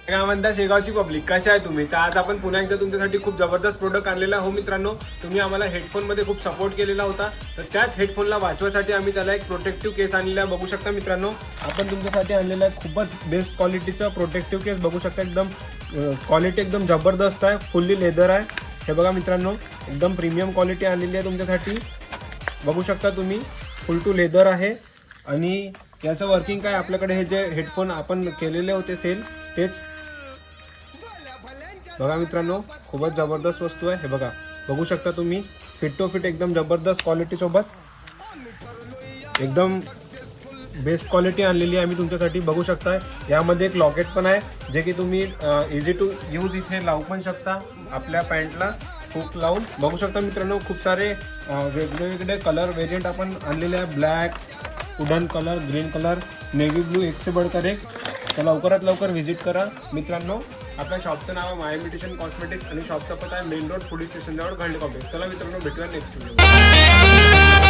काय म्हणता शेगावची पब्लिक, कशा आहे तुम्ही? तर आज आपण पुन्हा एकदा तुमच्यासाठी खूप जबरदस्त प्रोडक्ट आणलेला हो मित्रांनो. तुम्ही आम्हाला हेडफोनमध्ये खूप सपोर्ट केलेला होता, तर त्याच हेडफोनला वाचवासाठी आम्ही त्याला एक प्रोटेक्टिव्ह केस आणलेला आहे. बघू शकता मित्रांनो, आपण तुमच्यासाठी आणलेला आहे खूपच बेस्ट क्वालिटीचा प्रोटेक्टिव्ह केस. बघू शकता एकदम क्वालिटी एकदम जबरदस्त आहे, फुल्ली लेदर आहे. हे बघा मित्रांनो, एकदम प्रीमियम क्वालिटी आणलेली आहे तुमच्यासाठी. बघू शकता तुम्ही, फुल टू लेदर आहे. आणि याचं वर्किंग काय, आपल्याकडे हे जे हेडफोन आपण केलेले होते सेल, तेच बघा मित्रांनो, खूपच जबरदस्त वस्तू आहे. हे बघा, बघू शकता तुम्ही, फिट टू फिट एकदम जबरदस्त क्वालिटी सोबत एकदम बेस्ट क्वालिटी आणलेली आहे आम्ही तुमच्यासाठी. बघू शकता यामध्ये एक लॉकेट पण आहे, जे की तुम्ही इझी टू यूज इथे लावू पण शकता आपल्या पॅन्टला हुक लावून. बघू शकता मित्रांनो, खूप सारे वेगवेगळे कलर व्हेरियंट आपण आणलेले आहे. Black, wooden colour, green colour, navy blue, एक से बढ़कर एक. तर लवकरात लवकर व्हिजिट करा मित्रांनो. आपल्या शॉपचं नाव आहे माय इमिटेशन कॉस्मेटिक्स आणि शॉपचा पत्ता आहे मेन रोड पोलीस स्टेशन जवळ, घंटे कॉम्प्लेक्स. चला मित्रांनो, भेटूया नेक्स्ट व्हिडिओ.